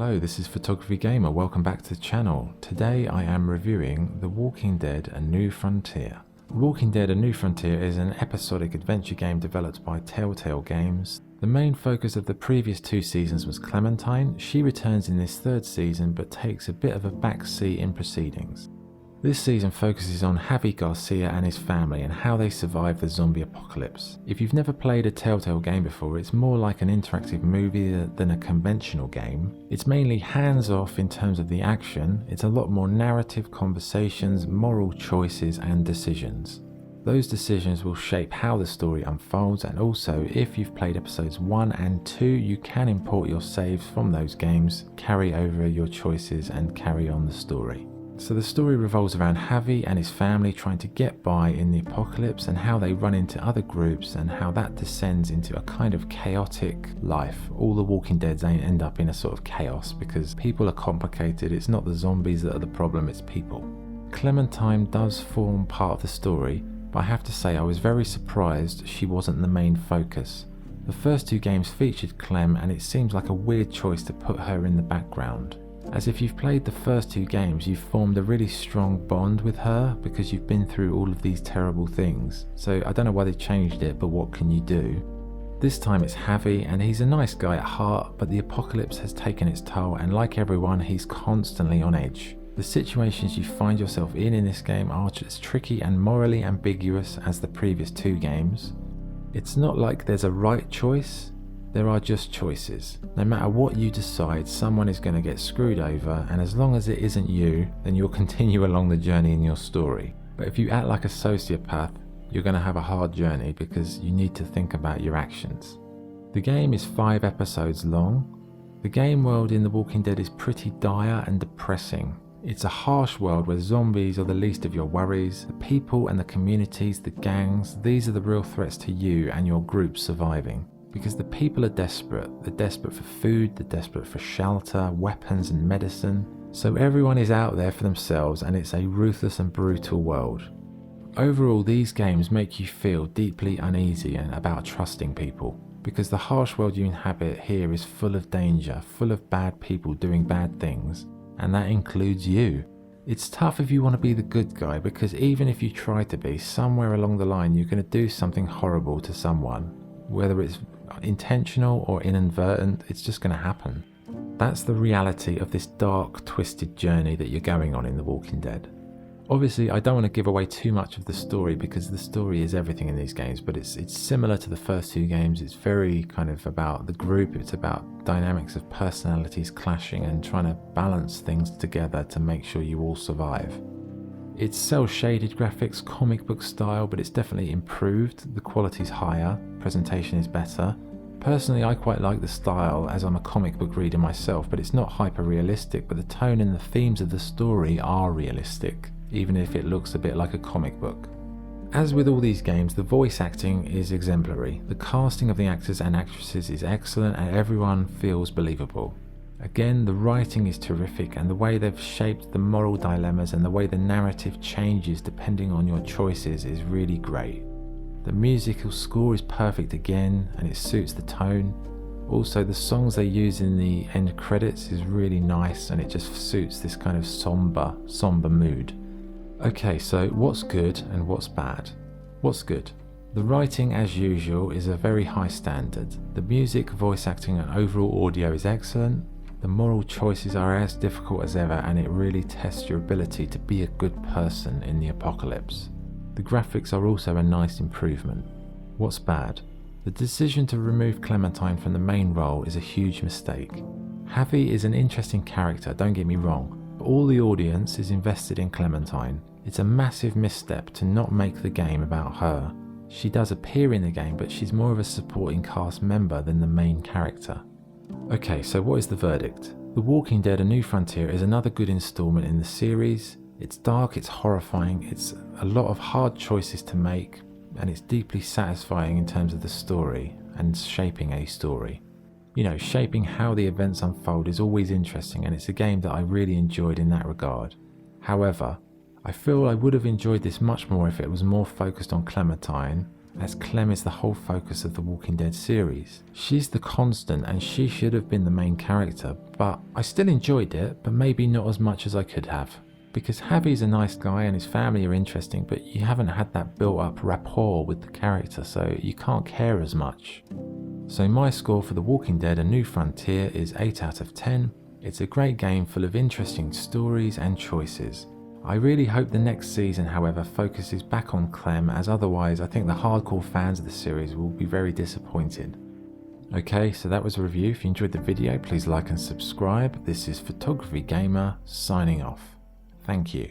Hello, this is Photography Gamer. Welcome back to the channel. Today I am reviewing The Walking Dead: A New Frontier. The Walking Dead: A New Frontier is an episodic adventure game developed by Telltale Games. The main focus of the previous two seasons was Clementine. She returns in this third season but takes a bit of a backseat in proceedings. This season focuses on Javi Garcia and his family and how they survive the zombie apocalypse. If you've never played a Telltale game before, it's more like an interactive movie than a conventional game. It's mainly hands-off in terms of the action. It's a lot more narrative, conversations, moral choices and decisions. Those decisions will shape how the story unfolds, and also if you've played episodes 1 and 2, you can import your saves from those games, carry over your choices and carry on the story. So the story revolves around Javi and his family trying to get by in the apocalypse and how they run into other groups and how that descends into a kind of chaotic life. All the Walking Deads end up in a sort of chaos because people are complicated. It's not the zombies that are the problem, it's people. Clementine does form part of the story, but I have to say I was very surprised she wasn't the main focus. The first two games featured Clem and it seems like a weird choice to put her in the background. As if you've played the first two games, you've formed a really strong bond with her because you've been through all of these terrible things. So I don't know why they changed it, but what can you do? This time it's Javi and he's a nice guy at heart, but the apocalypse has taken its toll and like everyone, he's constantly on edge. The situations you find yourself in this game are as tricky and morally ambiguous as the previous two games. It's not like there's a right choice. There are just choices. No matter what you decide, someone is going to get screwed over, and as long as it isn't you, then you'll continue along the journey in your story. But if you act like a sociopath, you're going to have a hard journey because you need to think about your actions. The game is 5 episodes long. The game world in The Walking Dead is pretty dire and depressing. It's a harsh world where zombies are the least of your worries. The people and the communities, the gangs, these are the real threats to you and your group surviving. Because the people are desperate. They're desperate for food, they're desperate for shelter, weapons and medicine. So everyone is out there for themselves and it's a ruthless and brutal world. Overall, these games make you feel deeply uneasy and about trusting people. Because the harsh world you inhabit here is full of danger, full of bad people doing bad things. And that includes you. It's tough if you want to be the good guy because even if you try to be, somewhere along the line you're going to do something horrible to someone. Whether it's intentional or inadvertent, it's just going to happen. That's the reality of this dark, twisted journey that you're going on in The Walking Dead. Obviously, I don't want to give away too much of the story because the story is everything in these games, but it's similar to the first two games. It's very kind of about the group, it's about dynamics of personalities clashing and trying to balance things together to make sure you all survive. It's cel-shaded graphics, comic book style, but it's definitely improved. The quality's higher, presentation is better. Personally, I quite like the style as I'm a comic book reader myself, but it's not hyper-realistic, but the tone and the themes of the story are realistic, even if it looks a bit like a comic book. As with all these games, the voice acting is exemplary. The casting of the actors and actresses is excellent and everyone feels believable. Again, the writing is terrific and the way they've shaped the moral dilemmas and the way the narrative changes depending on your choices is really great. The musical score is perfect again and it suits the tone. Also, the songs they use in the end credits is really nice and it just suits this kind of somber mood. Okay, so what's good and what's bad? What's good? The writing, as usual, is a very high standard. The music, voice acting and overall audio is excellent. The moral choices are as difficult as ever and it really tests your ability to be a good person in the apocalypse. The graphics are also a nice improvement. What's bad? The decision to remove Clementine from the main role is a huge mistake. Javi is an interesting character, don't get me wrong, but all the audience is invested in Clementine. It's a massive misstep to not make the game about her. She does appear in the game, but she's more of a supporting cast member than the main character. Okay, so what is the verdict? The Walking Dead: A New Frontier is another good installment in the series. It's dark, it's horrifying, it's a lot of hard choices to make, and it's deeply satisfying in terms of the story and shaping a story. You know, shaping how the events unfold is always interesting and it's a game that I really enjoyed in that regard. However, I feel I would have enjoyed this much more if it was more focused on Clementine as Clem is the whole focus of the Walking Dead series. She's the constant and she should have been the main character, but I still enjoyed it, but maybe not as much as I could have. Because Javi's a nice guy and his family are interesting, but you haven't had that built up rapport with the character, so you can't care as much. So my score for The Walking Dead A New Frontier is 8 out of 10. It's a great game full of interesting stories and choices. I really hope the next season, however, focuses back on Clem, as otherwise I think the hardcore fans of the series will be very disappointed. Okay, so that was a review. If you enjoyed the video, please like and subscribe. This is Photography Gamer signing off. Thank you.